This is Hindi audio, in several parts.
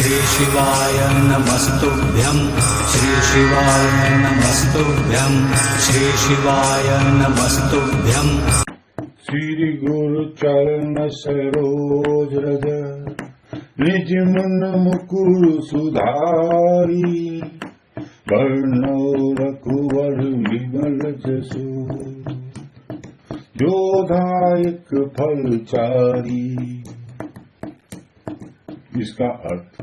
श्री शिवाय नमस्तुभ्यं श्री शिवाय नमस्तुभ्यं श्री शिवाय नमस्तुभ्यं। श्री गुरु चरण सरोज रज निज मन मुकुर सुधारी वर्णो रघुवर विमल जसु जोधायक फलचारी। इसका अर्थ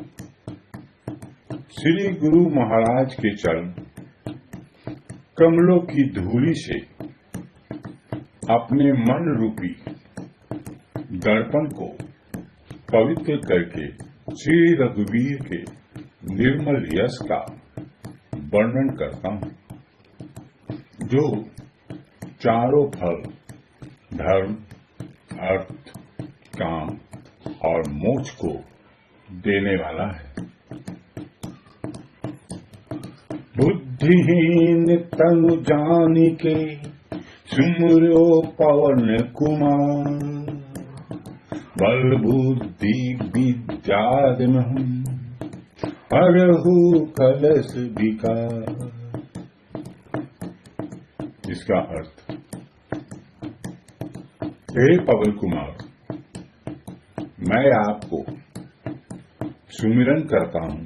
श्री गुरु महाराज के चरण कमलों की धूली से अपने मन रूपी दर्पण को पवित्र करके श्री रघुवीर के निर्मल यश का वर्णन करता हूँ, जो चारों फल धर्म अर्थ काम और मोक्ष को देने वाला है। बुद्धिहीन तनु जानिके सुमरो पवन कुमार बल बुद्धि विद्या हरहु कलश विकार। इसका अर्थ, हे पवन कुमार, मैं आपको सुमिरन करता हूँ।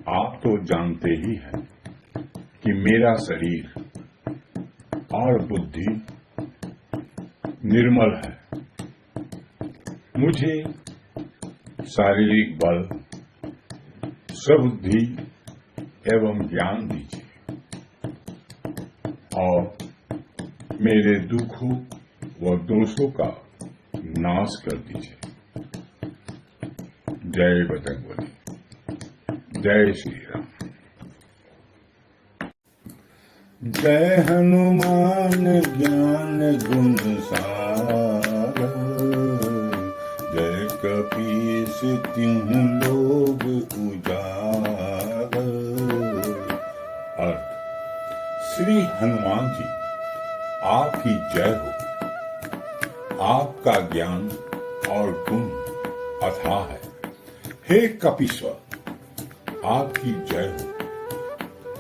आप तो जानते ही हैं कि मेरा शरीर और बुद्धि निर्मल है। मुझे शारीरिक बल, सबुद्धि एवं ज्ञान दीजिए और मेरे दुखों व दोषों का नाश कर दीजिए। जय बजरंगबली, जय श्री राम। जय हनुमान ज्ञान गुण सागर जय कपीस तिहुँ लोक उजागर। अर्थ, श्री हनुमान जी आपकी जय हो। आपका ज्ञान और गुण अथाह है। हे कपीश्वर, आपकी जय हो।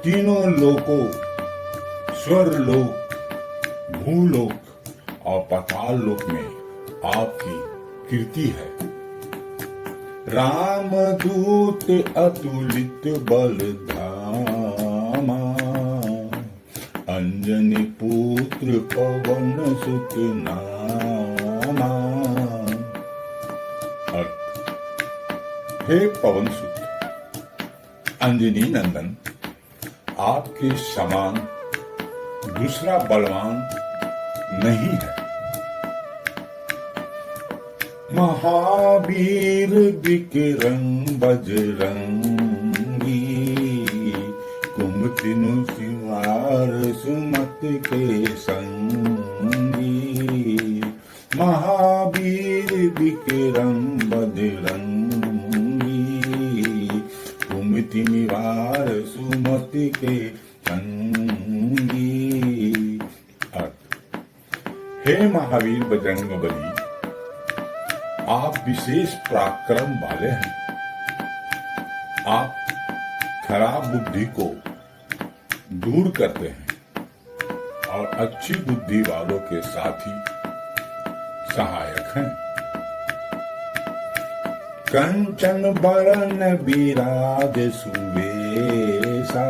तीनों लोकों स्वर्लोक, भूलोक और पाताल लोक में आपकी कीर्ति है। रामदूत अतुलित बल धामा अंजनी पुत्र पवन सुत नामा। हे पवन सुत अंजनी नंदन, आपके समान दूसरा बलवान नहीं है। महावीर विक्रम बजरंगी कुमतिनु सिंहार सुमति के संगी। महावीर विक्रम बजरंगी कुमति निवार सुमति के संगी। हे महावीर बजरंगबली, आप विशेष पराक्रम वाले हैं। आप खराब बुद्धि को दूर करते हैं और अच्छी बुद्धि वालों के साथी सहायक हैं। कंचन बरन विराज सुवेशा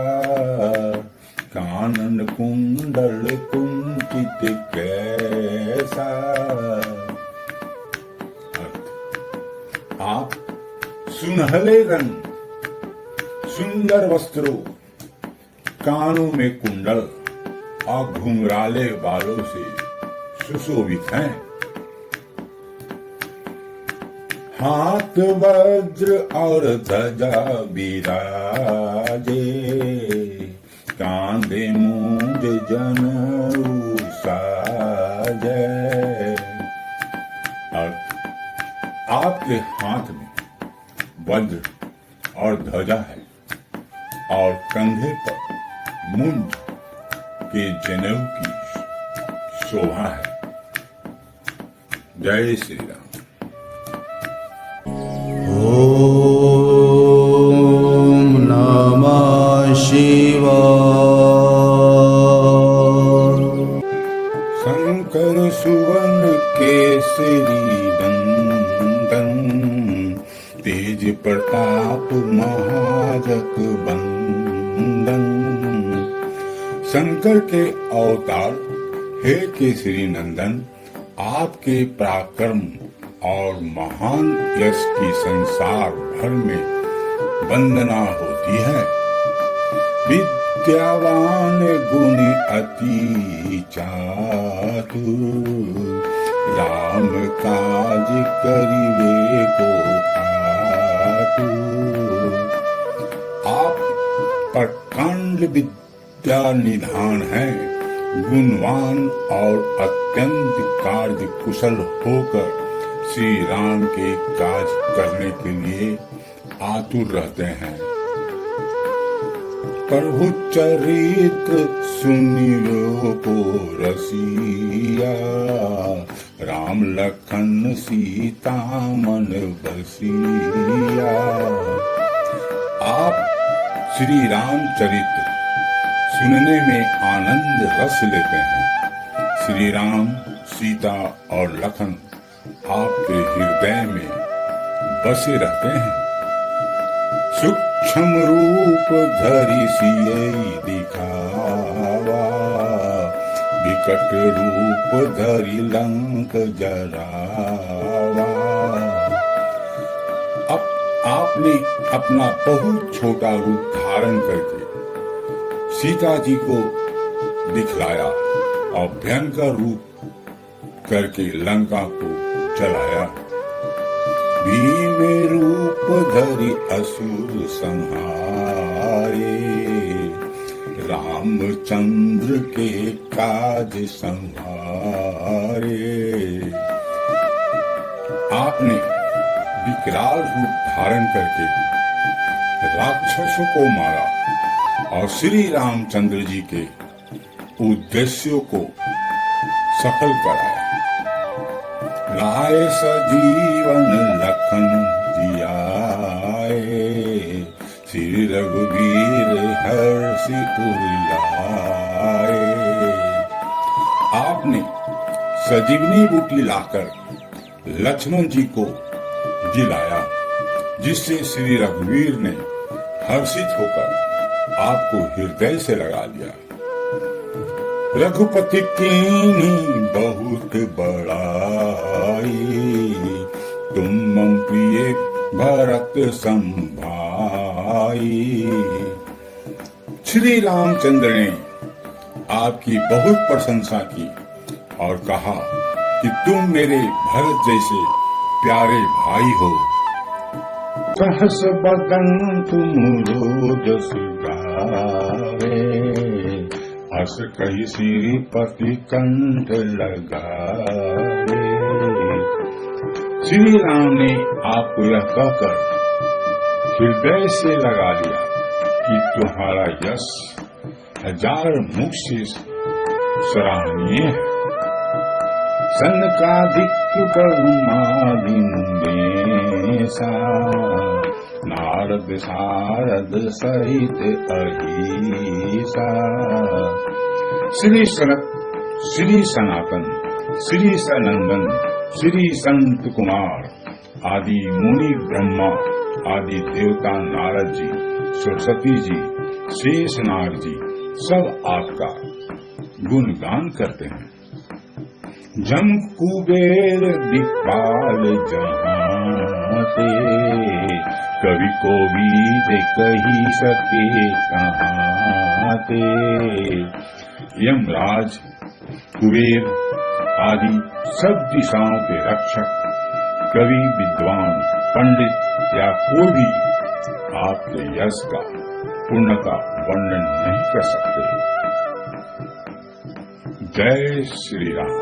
कानन कुंडल कुंचित कैसा। आप सुनहले रंग, सुंदर वस्त्रों, कानों में कुंडल और घुंघराले बालों से सुशोभित हैं। हाथ वज्र और ध्वजा विराजे कांधे मूंज जनेऊ साजे। आपके हाथ में वज्र और ध्वजा है और कंधे पर मूंज के जनेऊ की शोभा है। जय श्री राम। तेज प्रताप महाजग बंदन। शंकर के अवतार हे केसरी नंदन, आपके पराक्रम और महान यश की संसार भर में वंदना होती है। विद्यावान गुण अति चातुर, राम काज करिवे को आतुर। आप प्रकांड विद्या निधान हैं, गुणवान और अत्यंत कार्य कुशल होकर श्री राम के काज करने के लिए आतुर रहते हैं। प्रभु चरित्र सुनियो को रसिया, राम लखन सीता मन बसिया। आप श्री राम चरित्र सुनने में आनंद रस लेते हैं। श्री राम, सीता और लखन आपके हृदय में बसे रहते हैं। सूक्ष्म रूप धरि सियहि दिखावा, विकट रूप धरि लंक जरावा। अब आपने अपना बहुत छोटा रूप धारण करके सीता जी को दिखलाया और भयंकर रूप करके लंका को जलाया। भीम रूप धरि असुर संहारे, रामचंद्र के काज संहारे। आपने विकराल रूप धारण करके राक्षसों को मारा और श्री रामचंद्र जी के उद्देश्यों को सफल कराया। लाए सजीवन लखन जियाए, श्री रघुवीर हर्षि उर लाए। आपने सजीवनी बूटी लाकर लक्ष्मण जी को जिलाया, जिससे श्री रघुवीर ने हर्षित होकर आपको हृदय से लगा लिया। रघुपति कीन्ही बहुत बड़ाई, तुम मम प्रिय भरत संभाई। श्री रामचंद्र ने आपकी बहुत प्रशंसा की और कहा कि तुम मेरे भरत जैसे प्यारे भाई हो। सहस बदन तुम रोजस गावे, हस कही श्रीपति कंठ लगावे। श्री राम ने आपको यह कहकर हृदय से लगा लिया कि तुम्हारा यश हजार मुख से सराहनीय है। सनकादिक ब्रह्मादि मुनीसा, नारद सारद सहित अहिसा। श्री सनक, श्री सनातन, श्री सनंदन, श्री संत कुमार आदि मुनि ब्रह्मा आदि देवता नारद जी, सरस्वती जी, शेषनाग जी सब आपका गुणगान करते हैं। जम कुबेर दिक्पाल जहाँ ते, कवि को भी कही सके कहाँ ते। यमराज, कुबेर आदि सब दिशाओं के रक्षक, कवि, विद्वान, पंडित या कोई भी आपके यश का, पुण्य का वर्णन नहीं कर सकते। जय श्री राम।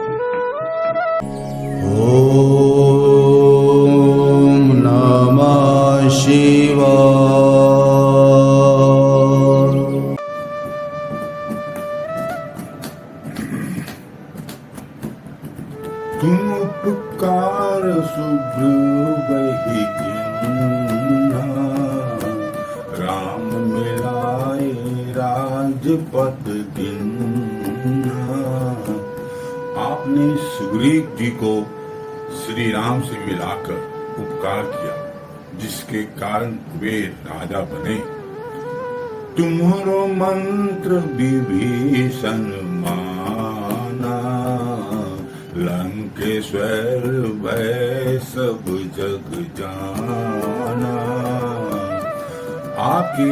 ओम नमः शिवाय। तुम उपकार शुभ्र वही किन्ना, राम मिलाए राजपथ गिन्ना। आपने सुग्रीव जी को श्री राम से मिलाकर उपकार किया, जिसके कारण वे राजा बने। तुम्हारो मंत्र विभीषण माना, लंकेश्वर वै सब जग जाना। आपके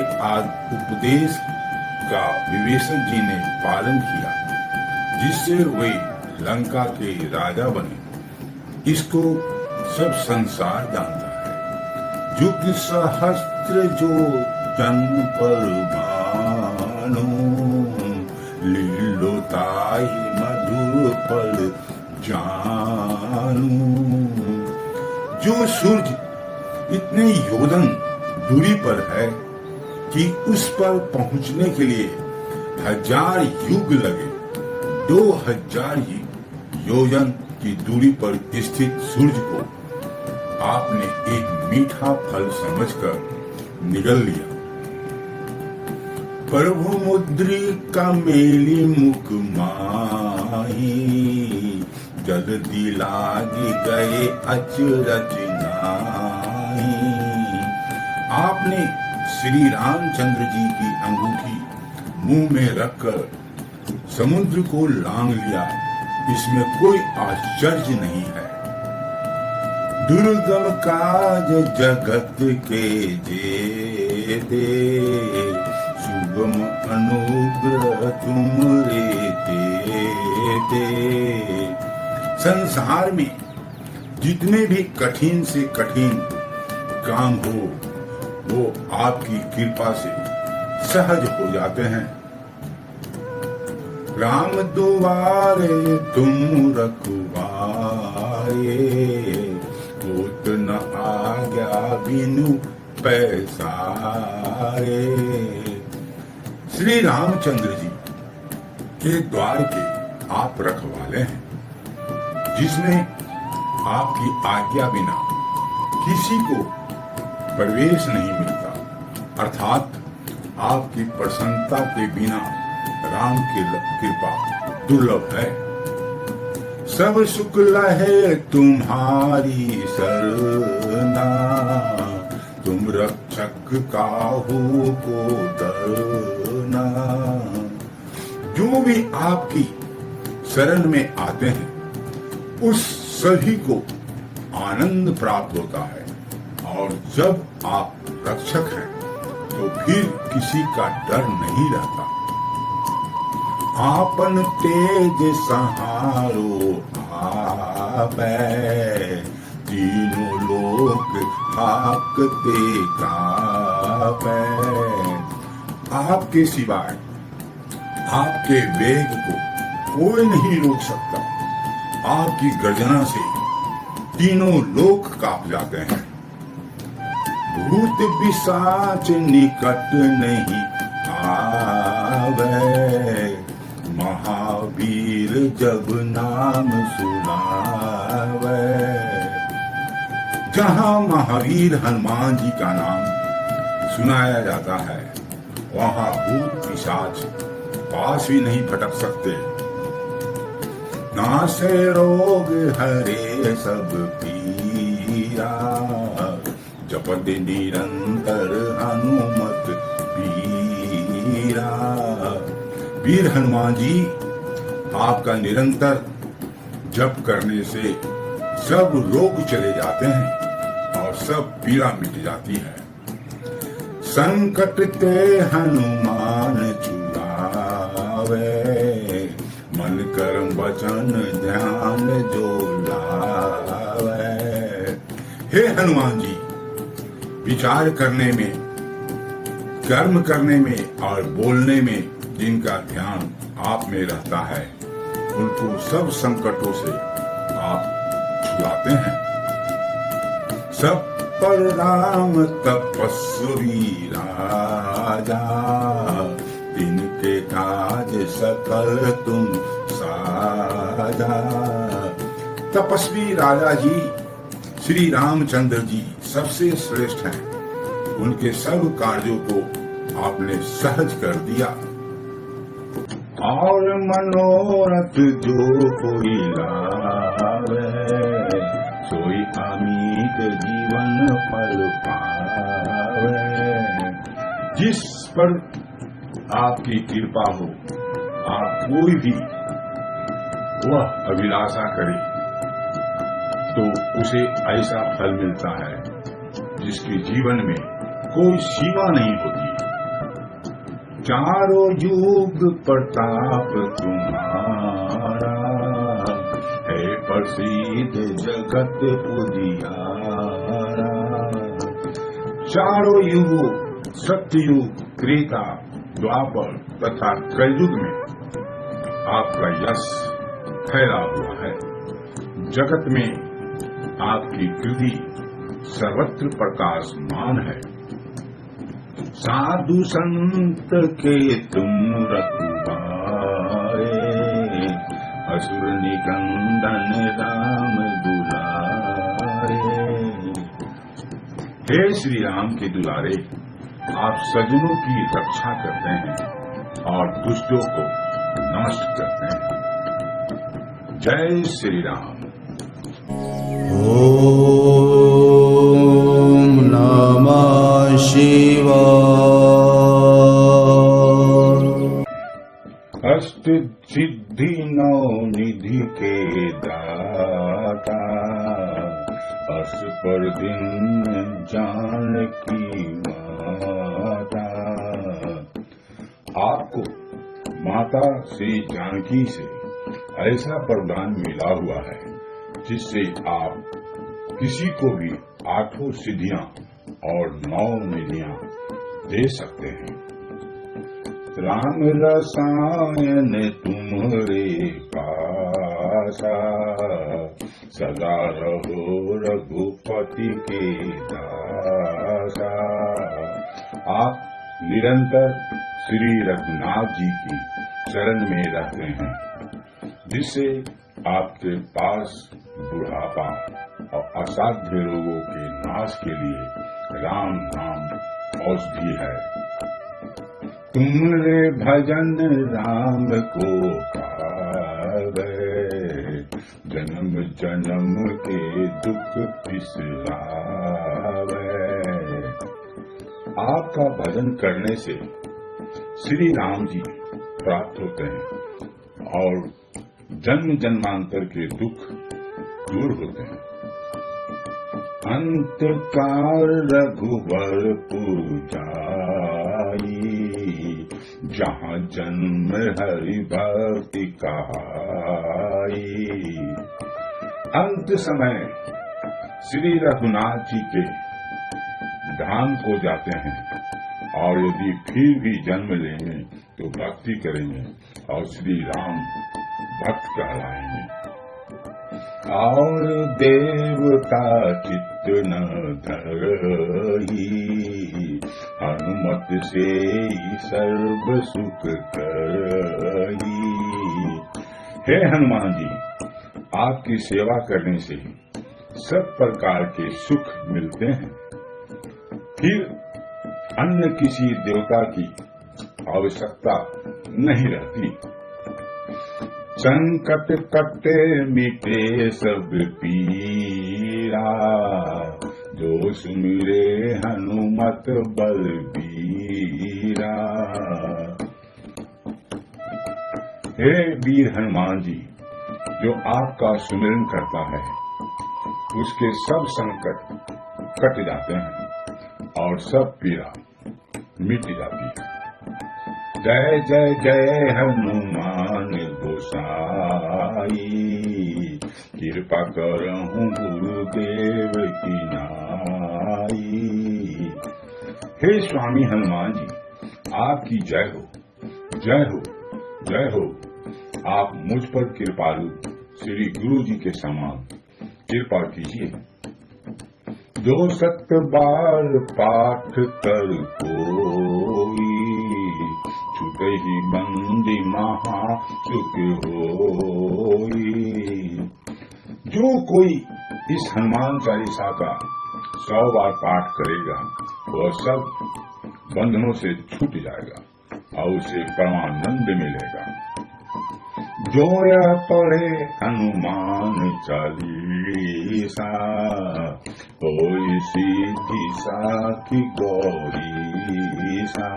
उपदेश का विभीषण जी ने पालन किया, जिससे वे लंका के राजा बने। इसको सब संसार जानता है। युग सहस्त्र जो जन्म पर भानु, लीलोताई मधुर फल जानू। जो सूर्य इतने योजन दूरी पर है कि उस पर पहुंचने के लिए 1000 युग लगे, 2000 योजन की दूरी पर स्थित सूर्य को आपने एक मीठा फल समझकर निगल लिया। प्रभु मुद्रिका मेली मुख माही, जल्दी लागी गए अचरज नाही। आपने श्री रामचंद्र जी की अंगूठी मुंह में रखकर समुद्र को लांग लिया, इसमें कोई आश्चर्य नहीं है। दुर्गम काज जगत के जेते, सुगम अनुग्रह तुमरे ते। संसार में जितने भी कठिन से कठिन काम हो, वो आपकी कृपा से सहज हो जाते हैं। राम दुआरे तुम रखवारे, होत न आज्ञा बिनु पैसारे। श्री रामचंद्र जी के द्वार के आप रखवाले हैं, जिसमें आपकी आज्ञा बिना किसी को प्रवेश नहीं मिलता, अर्थात आपकी प्रसन्नता के बिना राम की कृपा दुर्लभ है। सब सुख लहे तुम्हारी सरना, तुम रक्षक काहू को डरना। जो भी आपकी शरण में आते हैं, उस सभी को आनंद प्राप्त होता है। और जब आप रक्षक हैं, तो फिर किसी का डर नहीं रहता। आपन तेज सहारो आपै, तीनों लोक हाकते कापै। आपके सिवाय आपके वेग को कोई नहीं रोक सकता। आपकी गर्जना से तीनों लोक कांप जाते हैं। भूत पिशाच निकट नहीं आवे, महावीर जब नाम सुनावे। जहाँ महावीर हनुमान जी का नाम सुनाया जाता है, वहाँ भूत पिशाच पास भी नहीं फटक सकते। नासे रोग हरे सब पीरा, जपत निरंतर हनुमत पीरा। वीर हनुमान जी, आपका निरंतर जप करने से सब रोग चले जाते हैं और सब पीड़ा मिट जाती है। संकट ते हनुमान छुड़ावे, मन कर्म वचन ध्यान जो लावे। हे हनुमान जी, विचार करने में, कर्म करने में और बोलने में जिनका ध्यान आप में रहता है, उनको सब संकटों से आप छुड़ाते हैं। सब पर राम तपस्वी राजा, इनके काज सकल तुम साजा। तपस्वी राजा जी श्री रामचंद्र जी सबसे श्रेष्ठ हैं। उनके सब कार्यों को आपने सहज कर दिया। और मनोरथ जो कोई लावे, सोई अमीर नीत जीवन फल पावे। जिस पर आपकी कृपा हो, आप कोई भी वह अभिलाषा करे तो उसे ऐसा फल मिलता है जिसके जीवन में कोई सीमा नहीं होती। चारों युग प्रताप तुम्हारा है, प्रसिद्ध जगत उजियारा। चारों युगों सत्ययुग, त्रेता, द्वापर तथा कलयुग में आपका यश फैला हुआ है। जगत में आपकी कृति सर्वत्र प्रकाशमान है। साधु संत के तुम रखवारे, असुर निकंदन राम दुलारे। हे श्री राम के दुलारे, आप सज्जनों की रक्षा करते हैं और दुष्टों को नष्ट करते हैं। जय श्री राम। ओम नमः शिवाय। अष्ट सिद्धि नौ निधि के दाता, अस पर दिन जानकी माता। आपको माता श्री जानकी से ऐसा वरदान मिला हुआ है जिससे आप किसी को भी 8 सिद्धियां और 9 निधियां दे सकते हैं। राम रसायन तुम्हारे पासा, सदा रहो रघुपति के दासा। आप निरंतर श्री रघुनाथ जी की शरण में रहते हैं, जिससे आपके पास बुढ़ापा और असाध्य रोगों के नाश के लिए राम नाम औषधि है। तुमरे भजन राम को पावे, जन्म जन्म के दुख बिसरावे। आपका भजन करने से श्री राम जी प्राप्त होते हैं और जन्म जन्मांतर के दुख दूर होते हैं। अंत काल रघुवर पूजाई, जहाँ जन्म हरि भक्ति कहाई। अंत समय श्री रघुनाथ जी के धाम को जाते हैं और यदि फिर भी जन्म लेंगे तो भक्ति करेंगे और श्री राम भक्त कहलाएंगे। और देवता चित्त न धरही, हनुमत से सर्व सुख करही। हे हनुमान जी, आपकी सेवा करने से सब प्रकार के सुख मिलते हैं। फिर अन्य किसी देवता की आवश्यकता नहीं रहती। संकट कटे मिटे सब पीरा, जो सुमिरे हनुमत बलबीरा। हे वीर हनुमान जी, जो आपका सुमिरन करता है उसके सब संकट कट जाते हैं और सब पीड़ा मिट जाती है। जय जय जय हनुमान गोसाई, कृपा करहूँ गुरुदेव की नाई। हे स्वामी हनुमान जी, आपकी जय हो, जय हो, जय हो। आप मुझ पर कृपालु श्री गुरु जी के समान कृपा कीजिए। जो 7 बार पाठ कर कोई, छूटे ही बंदी महा सुख होई। जो कोई इस हनुमान चालीसा का 100 बार पाठ करेगा वह सब बंधनों से छूट जाएगा और उसे परमानंद मिलेगा। जो यह पढ़े हनुमान चालीसा, होई सीधी साखी गौरी सा।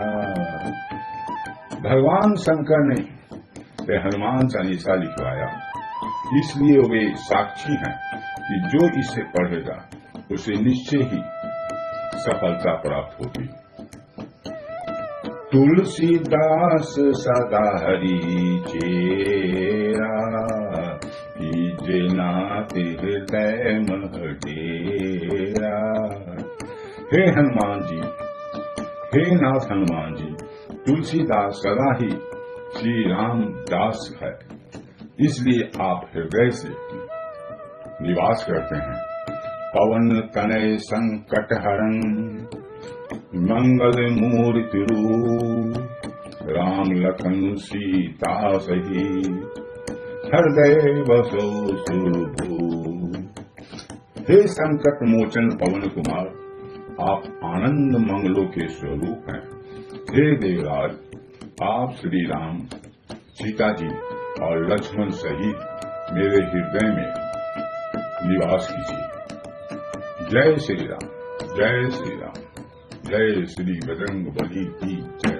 भगवान शंकर ने हनुमान चालीसा लिखवाया, इसलिए वे साक्षी हैं कि जो इसे पढ़ेगा उसे निश्चय ही सफलता प्राप्त होगी। तुलसीदास सदा हरि चेरा, कीजे नाथ हृदय मह डेरा। हे हनुमान जी, हे नाथ हनुमान जी, तुलसीदास सदा ही श्री राम दास है, इसलिए आप हृदय से निवास करते हैं। पवन तनय संकट हरन, मंगल मूर्ति रूप, राम लखन सीता सही, हृदय बसो सुरभूप। हे संकट मोचन पवन कुमार, आप आनंद मंगलों के स्वरूप हैं। हे देवराज, आप श्री राम, सीता जी और लक्ष्मण सहित मेरे हृदय में निवास कीजिए। जय श्री राम, जय श्री राम, जय श्री बजरंग बली की जय।